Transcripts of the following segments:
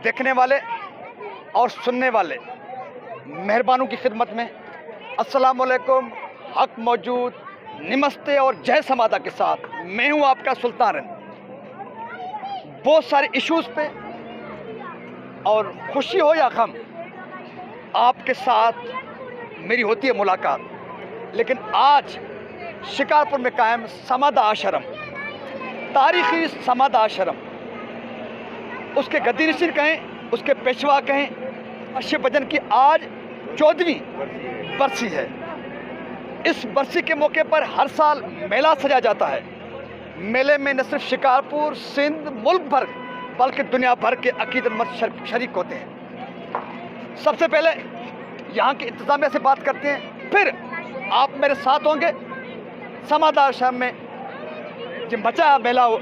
देखने वाले और सुनने वाले मेहरबानों की खिदमत में अस्सलाम वालेकुम, हक मौजूद, नमस्ते और जय समादा के साथ मैं हूं आपका सुल्तान। बहुत सारे इश्यूज़ पे और खुशी हो या गम आपके साथ मेरी होती है मुलाकात। लेकिन आज शिकारपुर में कायम समादा आश्रम, तारीखी समादा आश्रम, उसके गद्दी नशीन कहें, उसके पेशवा कहें, शिव भजन की आज 14वीं बरसी है। इस बरसी के मौके पर हर साल मेला सजा जाता है। मेले में न सिर्फ शिकारपुर, सिंध, मुल्क भर बल्कि दुनिया भर के अकीदतमंद शरीक होते हैं। सबसे पहले यहाँ के इंतज़ामिया से बात करते हैं, फिर आप मेरे साथ होंगे समादा आश्रम में जो बचा मेला हो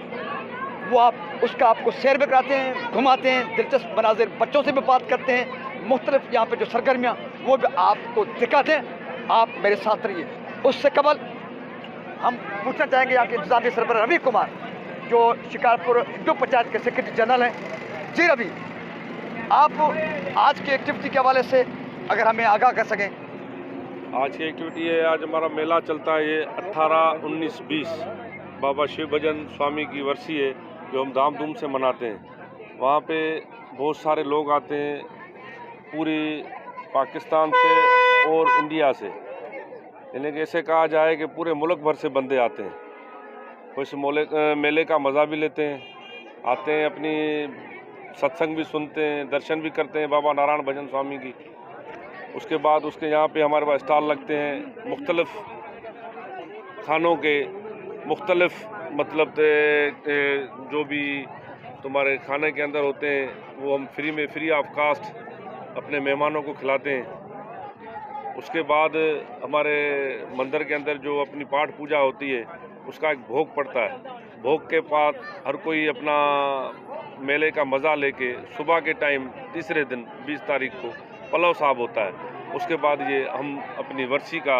वो उसका आपको सैर भी कराते हैं, घुमाते हैं, दिलचस्प मनाजिर, बच्चों से भी बात करते हैं, मुख्तलिफ यहाँ पे जो सरगर्मियाँ वो भी आपको दिखाते हैं। आप मेरे साथ रहिए। उससे कबल हम पूछना चाहेंगे यहाँ के इंतजामी सरबराह रवि कुमार, जो शिकारपुर हिंदू पंचायत के सेक्रेटरी जनरल हैं। जी रवि, आप आज की एक्टिविटी के हवाले से अगर हमें आगाह कर सकें। आज की एक्टिविटी है, आज हमारा मेला चलता है, ये 18, 19, 20 बाबा शिव भजन स्वामी की वर्षी है जो हम धाम-धूम से मनाते हैं। वहाँ पे बहुत सारे लोग आते हैं, पूरी पाकिस्तान से और इंडिया से, यानी कि ऐसे कहा जाए कि पूरे मुल्क भर से बंदे आते हैं। वो इस मेले का मज़ा भी लेते हैं, आते हैं, अपनी सत्संग भी सुनते हैं, दर्शन भी करते हैं बाबा नारायण भजन स्वामी की। उसके बाद उसके यहाँ पे हमारे पास स्टॉल लगते हैं मुख्तलिफ खानों के, मुख्तलिफ मतलब जो भी तुम्हारे खाने के अंदर होते हैं वो हम फ्री ऑफ कास्ट अपने मेहमानों को खिलाते हैं। उसके बाद हमारे मंदिर के अंदर जो अपनी पाठ पूजा होती है उसका एक भोग पड़ता है। भोग के बाद हर कोई अपना मेले का मज़ा लेके सुबह के टाइम तीसरे दिन 20 तारीख को पलव साहब होता है। उसके बाद ये हम अपनी वर्षी का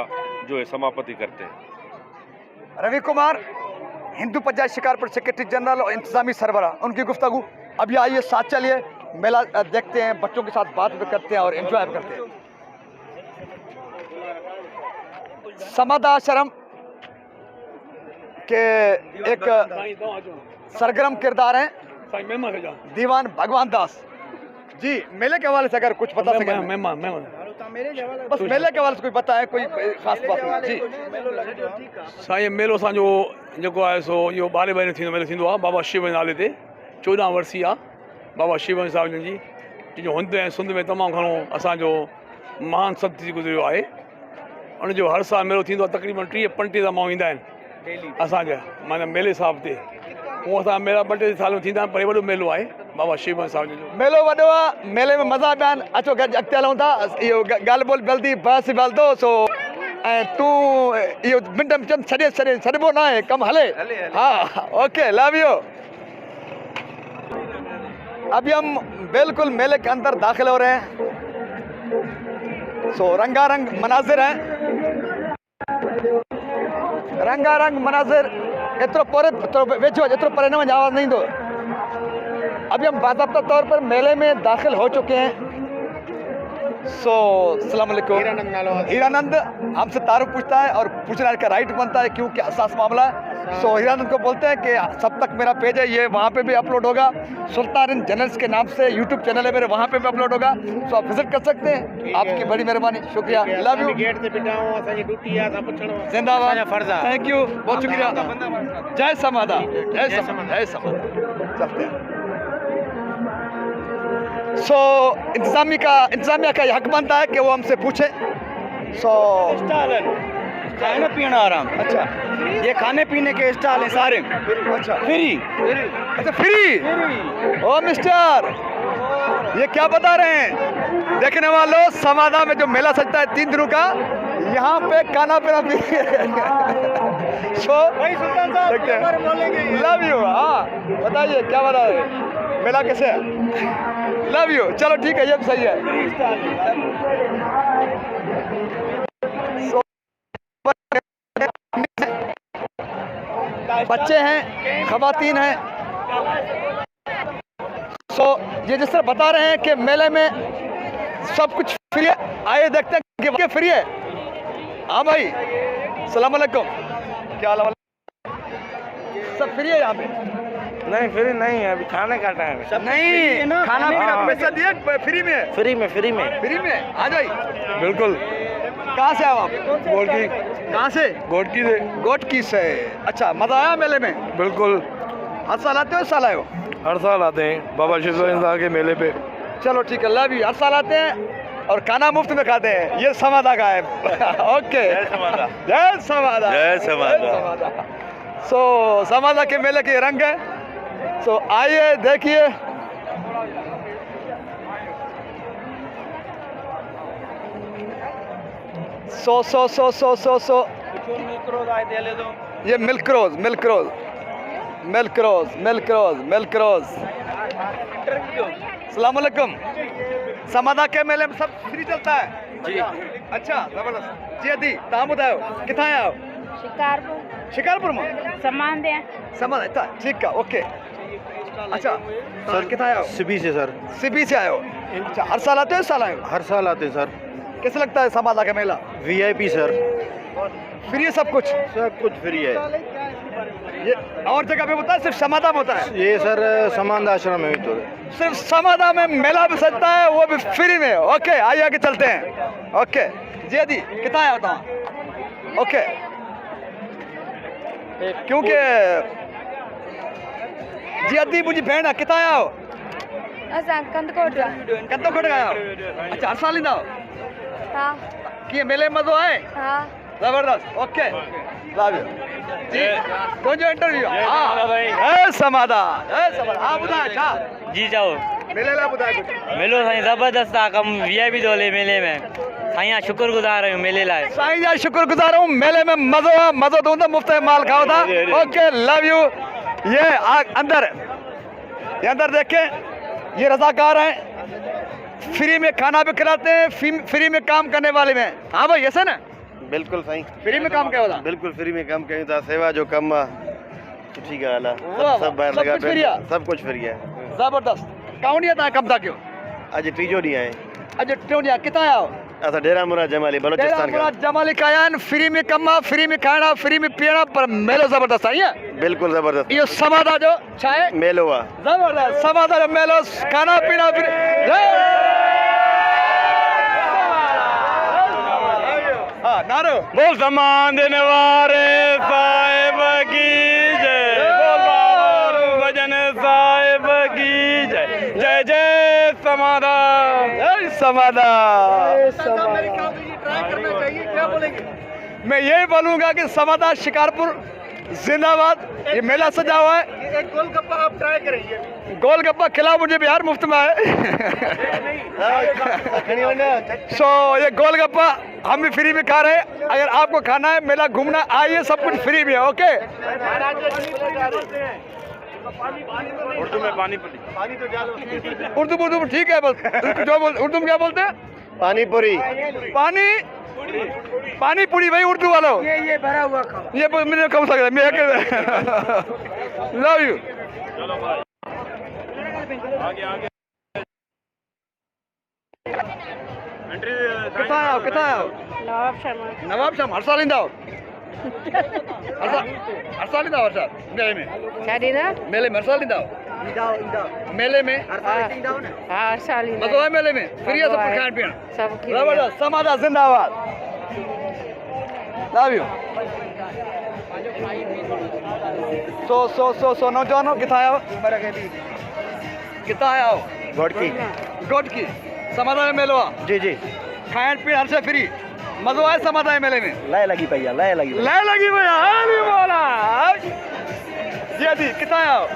जो है समापति करते हैं। रवि कुमार, हिंदू पंचायत शिकारपुर सेक्रेटरी जनरल और इंतजामी सरबराह, उनकी गुफ्तगू। अभी आइए साथ चलिए, मेला देखते हैं, बच्चों के साथ बात भी करते हैं और एंजॉय भी करते हैं। समादा आश्रम के एक सरगर्म किरदार हैं दीवान भगवान दास जी। मेले के हवाले से अगर कुछ बता सकें। बस मेले के हवाले से कोई बताएं, कोई खास बात जी। साईं, मेलो असांजो जेको आहे सो इहो 12 महीने थींदो मेलो थींदो आहे। बाबा शिव नाले ते 14 वर्षी आहे बाबा शिव साहिब जी, जो हिंद ऐं सिंध में तमामु घणो असांजो महान संत थी गुज़रियो आहे। उनजो हर साल मेलो थींदो आहे। तक़रीबन 30-35 माण्हू ईंदा आहिनि असांजा माना मेले साहिब ते। उहो असां मेला 2-3 साल में थींदा आहिनि, पर हे वॾो मेलो आहे बाबा शिव साहिब जो। मेलो वॾो आहे, मेले में मज़ा पिया आहिनि। अचो गॾु अॻिते हलूं था। इहो ॻाल्हि ॿोल जल्दी बस हलंदो सो ऐं तूं इहो मिंट में चंद छॾिबो न आहे, कमु हले। हाँ, ओके, लव यू। अभी हम बिल्कुल मेले के अंदर दाखिल हो रहे हैं। सो रंगारंग मनाजिर हैं, रंगारंग मनाजिर। एतिरो परे वेझो, एतिरो परे न वञ, आवाज़ नहीं दो। अभी हम बाज़ाब्ता तौर पर मेले में दाखिल हो चुके हैं। सो अस्सलाम वालेकुम। हीरानंद हमसे तारुफ पूछता है और पूछना का राइट बनता है क्योंकि हसास मामला है। सो हीरानंद को बोलते हैं कि सब तक मेरा पेज है, ये वहाँ पे भी अपलोड होगा, सुल्तान जनरल्स के नाम से यूट्यूब चैनल है मेरे, वहाँ पे भी अपलोड होगा। सो आप विजिट कर सकते हैं। आपकी बड़ी मेहरबानी, शुक्रिया, लव यू। जिंदाबाद, थैंक यू, बहुत शुक्रिया। जय समादा, जय समादा, जय समादा। चलते हैं। सो इंतजामिया का ये हक बनता है कि वो हमसे पूछे। सो खाने पीना आराम। अच्छा, ये खाने पीने के स्टॉल हैं सारे। अच्छा, फ्री। अच्छा, फ्री। ओ मिस्टर, ये क्या बता रहे हैं? देखने वालों, समादा में जो मेला सजता है 3 दिनों का, यहाँ पे खाना पीना भी सो लव यू। हाँ, बताइए क्या बता रहे हैं, मेला कैसे है? Love you. चलो ठीक है, ये भी सही है। बच्चे हैं, खवातीन हैं, सो ये जिस तरह बता रहे हैं कि मेले में सब कुछ फ्री है, आइए देखते हैं कि फ्री है। हाँ भाई, सलाम अलैकुम, क्या हाल है? सब फ्री है यहाँ पे? नहीं फ्री नहीं है, अभी खाने का टाइम है। सब नहीं, खाना पीना का पैसा दिए फ्री में? फ्री में फ्री में फ्री में आ जाइए। बिल्कुल। कहाँ से आओ आप? गोटकी। कहाँ से? गोटकी से। गोटकी से। अच्छा, मजा आया मेले में? बिल्कुल, हर साल आते हो, इस साल आए हो? हर साल आते हैं बाबा शिव भजन के मेले पे। चलो ठीक है, लव यू। हर साल आते हैं और खाना मुफ्त में खाते हैं। ये समादा का है। ओके, जय समादा। जय समादा, जय समादा। सो समादा के मेले के रंग है। सो आइए देखिए। सो ये मिल्क रोज, मिल्क रोज, मिल्क रोज, मिल्क रोज, मिल्क रोज। सलाम अलैकुम। समादा के मेले में सब फ्री चलता है जी? अच्छा, जबरदस्त जी। दी तव्हां ॿुधायो किथां आया हो? शिकारपुर। शिकारपुर में सामान दे। समादा, अच्छा ठीक है, ओके। अच्छा सर, किथां आया हो? सिबी से सर। सिबी से आए हो? अच्छा, हर साल आते हो, इस साल आए हो? हर साल आते हैं सर। कैसा लगता है समादा का मेला? VIP sir. फ्री है सब कुछ? सब कुछ फ्री है। ये और जगह पे होता है, सिर्फ समादा में होता है? ये सर समांद आश्रम में तो सिर्फ समादा में मेला भी सजता है, वो भी फ्री में। ओके, आइए आगे चलते हैं। ओके जी दी, कितना आया होता? ओके, क्योंकि जी दी मुझे भेण है, कितना आया हो? असां कंदकोट। कतो खोट आया हो? अच्छा, हर साल ईंदा हो? हाँ कीअं मेले में मज़ो आहे? हाँ। जबरदस्त, ओके, लव यू जी। तुंहिंजो इंटरव्यू। हाँ, समादा, समादा। हाँ, ॿुधाए छा? जी चओ। मेले लाइ ॿुधाए कुझु। मेलो साईं ज़बरदस्त आहे कमु, वीआईपी थो हले मेले में। साईं शुक्रगुज़ार आहियूं मेले लाइ। साईं जा शुक्रगुज़ार हूँ। मेले में मज़ो आहे, मज़ो तो हूंदा, मुफ्त में माल खाओ था। Okay, love you. ये अंदर, ये अंदर देखें, ये रज़ाकार हैं, फ्री में खाना भी खिलाते हैं, फ्री में काम करने वाले में। हाँ भाई, ऐसा ना? बिल्कुल सही। फ्री में काम क्या होता? बिल्कुल फ्री में कम कयूं था। सेवा जो कम आहे सुठी ॻाल्हि आहे। वाह, सब ॿाहिरि सब लॻा कुछ फ्री आहे? सब कुछ फ्री है। ज़बरदस्त। काउं ॾींहं तव्हां कमु था कयो? अॼु टीजो ॾींहुं आहे। अॼु टियों ॾींहुं आहे। किथां आया हो? असां डेरा मुराद जमाली बलोचिस्तान डेरा का। जमाली का आया आहिनि। फ्री में कमु आहे, फ्री में खाइणा, फ्री में पीअणा, पर मेलो ज़बरदस्त आहे। ईअं बिल्कुल जबरदस्त इहो समादा जो छा आहे? मेलो आहे। जबरदस्त समादा जो मेलो, खाना पीना फ्री। हाँ, नारो बोल सम्मान देने वाले साहिब की जय, बोल बाबा भजन साहिब की जय। जय जय समादा, जय समादा। मैं यही बोलूंगा कि समादा शिकारपुर जिंदाबाद। ये मेला सजा हुआ है। एक गोलगप्पा आप ट्राई करेंगे। गोलगप्पा खिलाओ मुझे, बिहार मुफ्त में है। सो ये गोलगप्पा हम भी फ्री में खा रहे हैं। अगर आपको खाना है, मेला घूमना, आइए, सब कुछ फ्री में है। ओके, उर्दू में पानी पूरी। उर्दू ठीक है, बस जो उर्दू में क्या बोलते हैं? पानी पूरी। पानी पूरी भाई, उर्दू वालों। ये भरा हुआ खाओ। ये मैंने कम सकता मैं लव यू। कितना आओ, कितना आओ? नवाब शर्मा। नवाब शाम हर साल ईंदा हो? हर साल ईंदा हो? हर साल मेले में? शादी ना? मेले में हर साल ईंदा हो? मेले में हाँ, हर साल ही। मज़ो है मेले में? फ्री है सब कुछ खाइण पीअण? सब की। जबरदस्त। समादा जिंदाबाद। Love you. सो नौजवानों, कितना आया हो? कितना आया हो? गोटकी। गोटकी समादा में मेलो आहे? जी जी। खाइण पीअण हर शइ फ्री। मज़ो आहे समादा में मेले में? लय लगी पई आहे, लय लगी। लय लगी भैया। हरी बोला जी दी। कितना आया हो?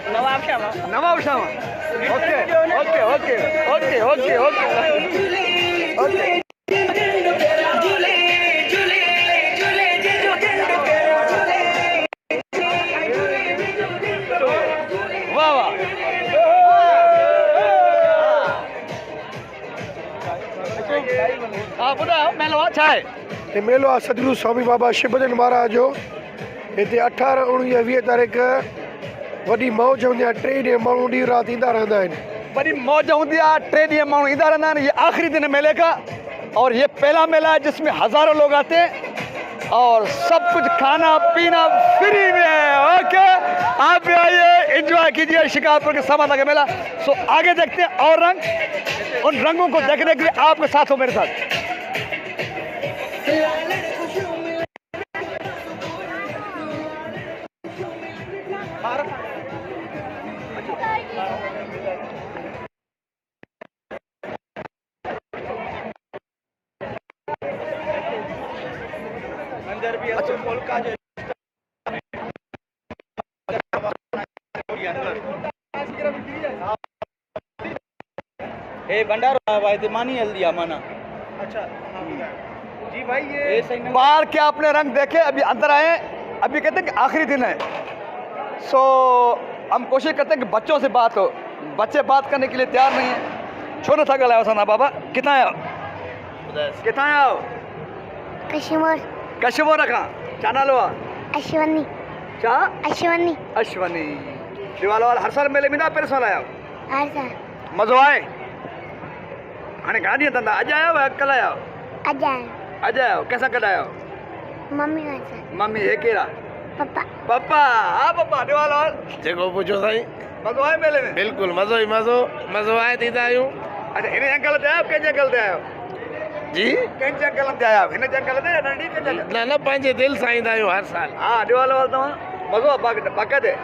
Nawab Sharma. Nawab Sharma. Okay okay okay okay okay okay okay. वाह वाह। हाँ, ॿुधायो मेलो छा आहे? ये मेलो आहे सतगुरु स्वामी बाबा शिव भजन महाराज जो। हिते 18, 19, 20 तारीख़ वॾी मौज हूंदी आहे 3 ॾींहं माण्हू ॾींहुं राति ईंदा रहंदा आहिनि बड़ी मौज होती है 3 दिन मानू इधर रहना है। ये आखिरी दिन है मेले का और ये पहला मेला है जिसमें हजारों लोग आते हैं और सब कुछ खाना पीना फ्री में है। ओके, आप भी आइए, एंजॉय कीजिए शिकारपुर के समाधा का मेला। सो आगे देखते हैं और रंग, उन रंगों को देखने के लिए आपके साथ हो मेरे साथ। भंडारा भाई मानी हल्दी माना। अच्छा जी भाई, ये बाहर के आपने रंग देखे, अभी अंदर आए, अभी कहते हैं कि आखिरी दिन है। सो हम कोशिश करते हैं कि बच्चों से बात हो, बच्चे बात करने के लिए तैयार नहीं है। छोटा था गला सना बाबा, कितना आया कितना आया कश्मीर रखा चाना लो अश्वनी चा अश्वनी अश्वनी दिवाला वाला हर साल मेले में ना पेरे साल आया हर साल मज़ो आए हाणे गाड़ी धंधा अज आया हुआ कल आया अजाए अज आया कैसा कल आया मम्मी का साथ मम्मी हे केरा पापा पापा हाँ पापा दिवाला वाल जेको पुछो साईं मज़ो आए मेले में बिल्कुलु मज़ो ई मज़ो आहे थींदा आहियूं। अच्छा इन अंकल ते आयो कंहिंजे अंकल ते आयो जी कंहिंजे अंकल ते आया हिन जे अंकल ते या नंढी कंहिंजे अंकल? न पंहिंजे दिलि सां ईंदा आहियूं हर साल। हाँ दिवाला वाल तव्हां मज़ो आहे बाक़ा ते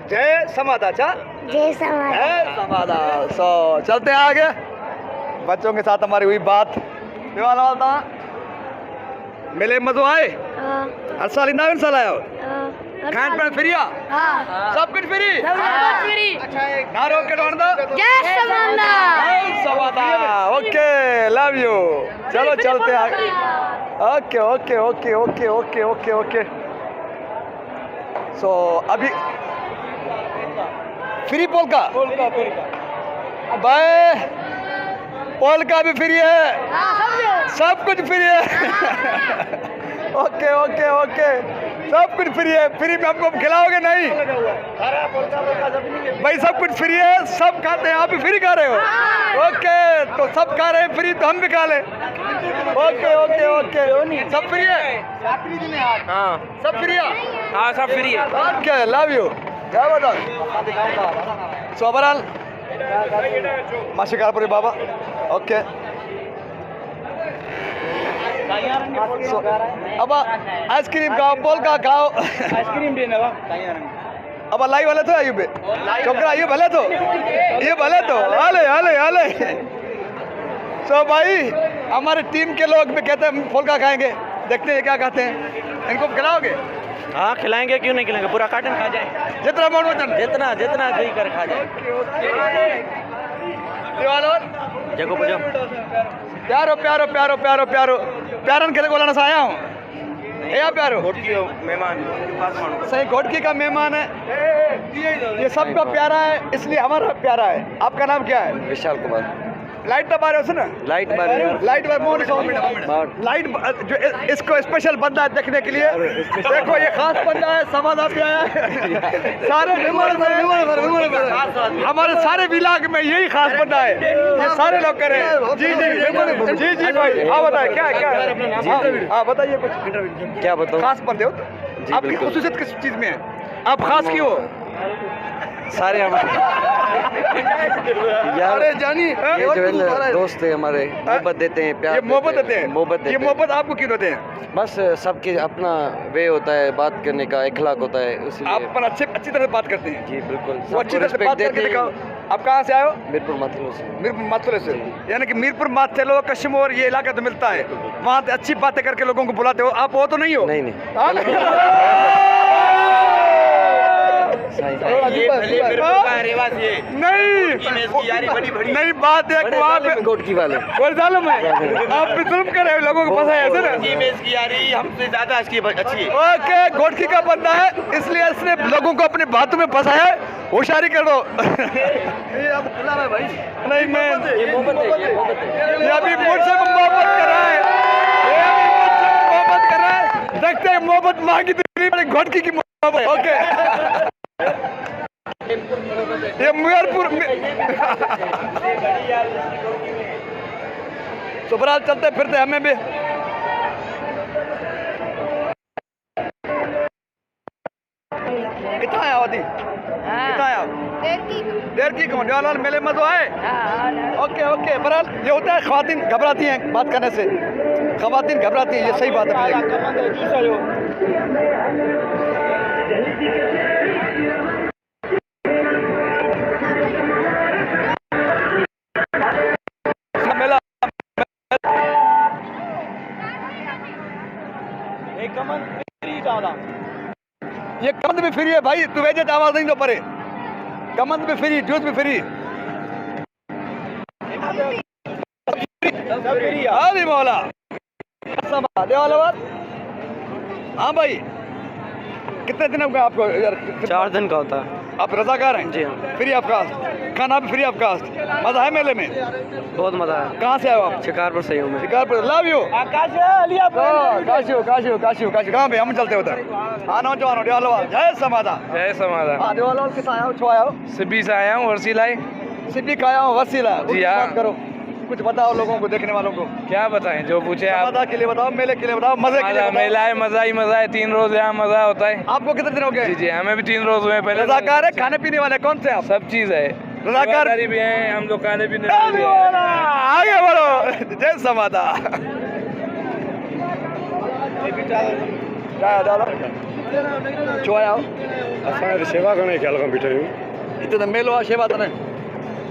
जय समाधा चा जय समाज जय समाधा। सो चलते हैं आगे, बच्चों के साथ हमारी हुई बात। दिवाला वाल तव्हां मेले में मज़ो आए हर साल ईंदा आहियो साल आयो खाइण पीअण फ्री आहे सब कुछ फ्री नारो कहिड़ो हणंदो जय समाधा समाधा। Okay love you. चलो चलते हैं आगे। Okay okay okay okay okay okay okay so अभी फ्री पोलका भाई पोलका भी फ्री है सब कुछ फ्री है ओके ओके ओके सब कुछ फ्री है। फ्री में हमको खिलाओगे नहीं भाई सब कुछ फ्री है सब खाते हैं आप भी फ्री खा रहे हो ओके तो सब खा रहे हैं फ्री तो हम भी खा लें ओके ओके ओके सब फ्री है हाँ सब फ्री है हाँ सब फ्री है। ओके लव यू क्या बताओ सो ओवरऑल मां शिकारपुरी बाबा ओके So, अब आइसक्रीम खाओ पोल का खाओ आइसक्रीम देना अब लाई वाले तो आयु बे छोकरा ये भले तो हाले हाले हाले सो भाई हमारे टीम के लोग भी कहते हैं हम पोलका खाएंगे देखते हैं क्या खाते हैं इनको खिलाओगे हाँ खिलाएंगे क्यों नहीं खिलाएंगे पूरा कार्टन खा जाए जितना मन वचन जितना जितना घी कर खा जाए जगो पुजो प्यारो प्यारो प्यारो प्यारो प्यारो प्यारन के बोलाना से आया हूँ या प्यारो मेहमान सही घोटकी का मेहमान है ये सबका प्यारा है इसलिए हमारा प्यारा है। आपका नाम क्या है? विशाल कुमार। लाइट दबा रहे हो सुना लाइट बार लाइट लाइट जो इसको स्पेशल बंदा है देखने के लिए देखो ये खास बंदा है समाधा पे आया है सारे हमारे सारे विलाग में यही खास बंदा है ये सारे लोग करें जी जी जी जी भाई हाँ बताए क्या क्या हाँ बताइए कुछ क्या बताऊँ खास बंदे हो तो आपकी खुसूसियत किस चीज़ में है आप खास क्यों हो सारे हमारे यार अरे जानी ये जो है ना दोस्त है हमारे मोहब्बत देते हैं प्यार ये मोहब्बत देते हैं ये हैं। मोहब्बत आपको क्यों देते हैं? बस सबके अपना वे होता है बात करने का इखलाक होता है आप इसलिए पर अच्छी तरह से बात करते हैं जी बिल्कुल वो अच्छी तरह से रिस्पेक्ट बात करके देते दिखाओ। हैं। आप कहाँ से आए हो? मीरपुर माथुर से मीरपुर माथुर से यानी कि मीरपुर माथुर कश्मीर ये इलाका तो मिलता है वहाँ से अच्छी बातें करके लोगों को बुलाते हो आप वो तो नहीं हो नहीं नहीं हाँ? नहीं बात एक वहाँ पे गोटकी वाले बोल डालो मैं आप भी जुल्म कर रहे हो लोगों को फंसा है ऐसे ना हमसे ज्यादा अच्छी है। ओके घोटकी का बंदा है इसलिए इसने लोगों को अपने बातों में फंसाया है होशियारी कर दो ये अब खुला है भाई नहीं मैं ये मोहब्बत है ये अभी मुझसे मोहब्बत कर रहा है ये अभी मुझसे मोहब्बत कर रहा है देखते हैं मोहब्बत मांगी तो घोटकी की मोहब्बत ओके ये मेहरपुर में तो बहरहाल चलते फिरते हमें भी कितना आया होती कितना आया देर की कौन जवाहरलाल मेले में तो आए ओके ओके बहरहाल ये होता है ख्वातीन घबराती हैं बात करने से ख्वातीन घबराती हैं ये सही बात है मेला ये कमंद भी फ्री है भाई तू वेजे आवाज नहीं तो परे कमंद भी फ्री जूस भी फ्री अरे मौला हाँ भाई कितने दिन हो गए आपको यार 4 दिन का होता है। आप रजाकार हैं जी हाँ। फ्री ऑफ कास्ट खाना भी फ्री ऑफ कास्ट मजा है मेले में बहुत मज़ा है। कहाँ से आए हो आप शिकारपुर से ही हूँ मैं। शिकारपुर लव यू काशियो काशियो काशियो काशियो कहाँ पे हम चलते होता हाँ नौजवान देवालवाल जय समाधा जय समाधान। हाँ देवालवाल किस आया हो छो आया हो सिब्बी से आया हूँ वर्सी लाई। सिद्धि का आया हूँ वसीला जी हाँ। बात करो कुछ बताओ लोगों को देखने वालों को क्या बताएं जो पूछे आप। समाधा के लिए बताओ मेले के लिए बताओ मजे के लिए मजा बताओ। मेला है मजा ही मजा है 3 रोज यहाँ मजा होता है। आपको कितने दिन हो गए जी जी हमें भी 3 रोज हुए पहले। रजाकार है खाने पीने वाले कौन से आप सब चीज है रजाकार भी हैं हम लोग खाने पीने वाले भी हैं। आगे बढ़ो जय समाधा छो आया हो असां सेवा करण जे ख़्याल खां बीठा आहियूं। हिते त मेलो आहे शेवा त न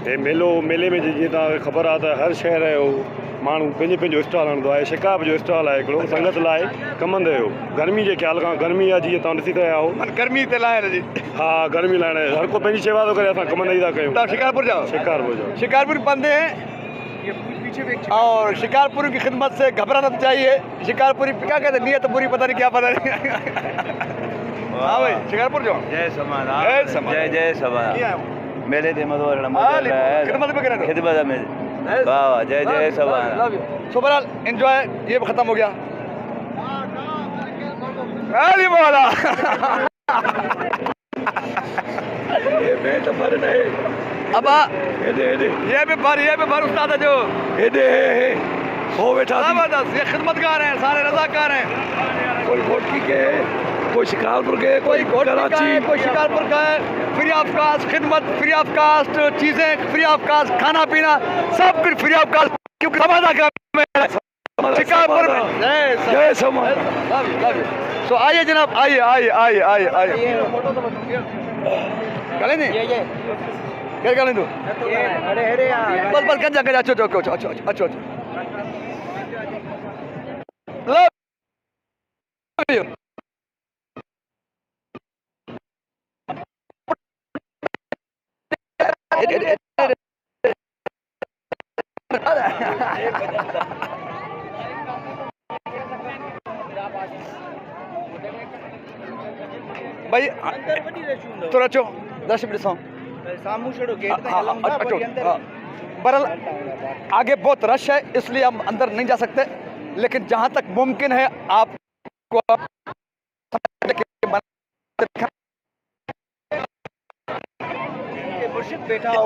हे मेले में जीअं तव्हांखे ख़बर आहे त हर शहर जो माण्हू पंहिंजो स्टॉल हणंदो आहे। शिकाब जो स्टॉल आहे हिकिड़ो संगत लाइ कमंद जो गर्मी जे ख़्याल खां गर्मी आहे जीअं तव्हां ॾिसी रहिया हो गर्मी ते लाहिण जी हा गर्मी लाइण हर को पंहिंजी शेवा थो करे असां कमंद ई था कयूं। तव्हां शिकारपुर जाओ शिकारपुर जो शिकारपुर बंदे हैं और शिकारपुर की खिदमत से घबराना तो चाहिए। शिकारपुरी क्या कहते हैं नीयत बुरी पता नहीं क्या पता नहीं हाँ भाई शिकारपुर जाओ जय समाधान जय समाधान। जय जय समाधान क्या है मेले दे मदो खिदमत पे करें खिदमत में वाह वाह जय जय समाधान। सो बहरहाल एंजॉय ये भी खत्म हो गया अली मौला अब ये भी भर उस्ताद है जो हो बेटा जबरदस्त ये खिदमतगार हैं सारे रजाकार हैं कोई कोटकी के कोई शिकारपुर के कोई कराची कोई शिकारपुर का है फ्री ऑफ कास्ट खिदमत फ्री ऑफ कास्ट चीजें फ्री ऑफ कास्ट खाना पीना सब कुछ फ्री ऑफ कास्ट क्योंकि समाधा का शिकारपुर में जय समाधान। सो आइए जनाब आइए आइए आइए आइए आइए करें नहीं क्या करें तू बस बस गंजा गंजा अच्छो अच्छो अच्छो अच्छो अच्छो लव यू भाई तो रचो 10 मिनट सौ बहरहाल आगे बहुत रश है इसलिए हम अंदर नहीं जा सकते लेकिन जहां तक मुमकिन है आपको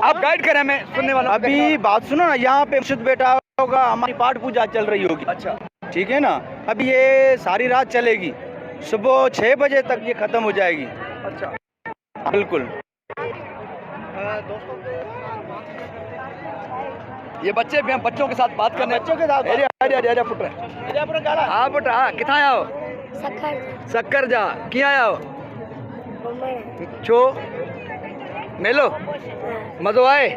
आप गाइड करें हमें सुनने वाला अभी बात सुनो ना यहाँ पे मुर्शिद बैठा होगा हमारी पाठ पूजा चल रही होगी। अच्छा ठीक है ना अभी ये सारी रात चलेगी सुबह 6 बजे तक ये खत्म हो जाएगी। अच्छा बिल्कुल ये बच्चे भी हम बच्चों के साथ बात करने बच्चों के साथ एरिया फुट रहे हाँ पुट हाँ कितना आया हो शक्कर जा क्या आया हो छो मेलो मज़ो आए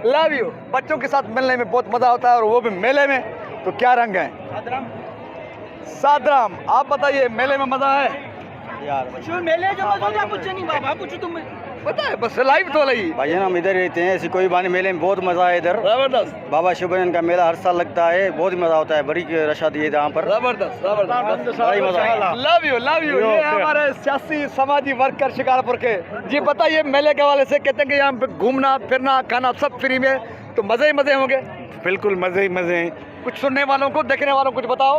लव यू बच्चों के साथ मिलने में बहुत मज़ा होता है और वो भी मेले में तो क्या रंग है सादराम आप बताइए मेले में मज़ा है यार मेले जो मजा कुछ नहीं बाबा कुछ तुम पता है बस लाइव तो लगी भाई हम इधर रहते हैं ऐसी कोई बात मेले में बहुत मजा है इधर जबरदस्त बाबा शिवभजन का मेला हर साल लगता है बहुत ही मजा होता है बड़ी रशा दी है यहाँ पर जबरदस्त बड़ी मजा लव यू ये हमारे सियासी समाजी वर्कर शिकारपुर के जी बताइए मेले के वाले से कहते हैं कि यहाँ पे घूमना फिरना खाना सब फ्री में तो मजे ही मजे होंगे बिल्कुल मजे ही मजे हैं। कुछ सुनने वालों को देखने वालों को कुछ बताओ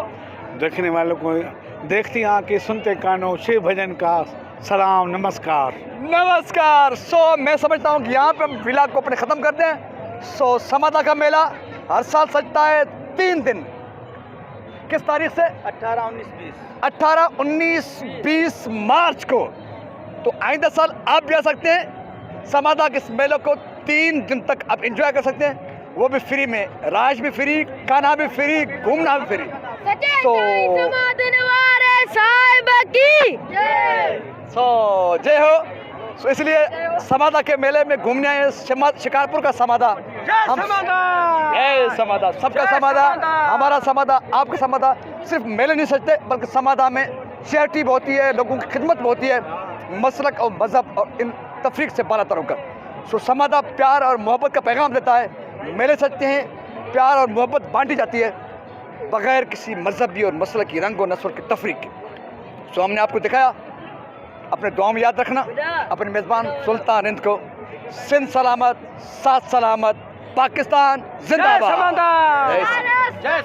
देखने वालों को देखती आँखें सुनते कानों शिव भजन का सलाम नमस्कार। नमस्कार। मैं समझता हूँ कि यहाँ पे हम व्लॉग को अपने ख़त्म करते हैं। समादा का मेला हर साल सजता है 3 दिन। किस तारीख से? 18, 19, 20। 18, 19, 20 मार्च को। तो आइंदा साल आप भी आ सकते हैं। समादा के इस मेले को 3 दिन तक आप एंजॉय कर सकते हैं, वो भी फ्री में। राज भी फ्री, खाना भी फ्री, घूमना भी फ्री। जय हो। इसलिए समादा के मेले में घूमने आए, शिकारपुर का समादा। जय समादा, सबका समादा, हमारा समादा, आपका समादा। सिर्फ मेले नहीं सजते बल्कि समादा में चैरिटी भी होती है, लोगों की खिदमत भी होती है, मसलक और मज़हब और इन तफरीक से बाला तर होकर। समादा प्यार और मोहब्बत का पैगाम देता है। मेले सजते हैं, प्यार और मोहब्बत बांटी जाती है बग़ैर किसी मजहबी और मसलक की रंग और नस्ल की तफरीक के। हमने आपको दिखाया। अपने दुआ में याद रखना अपने मेज़बान सुल्तान हिंद को। सिंध सलामत, साथ सलामत, पाकिस्तान जिंदाबाद। जय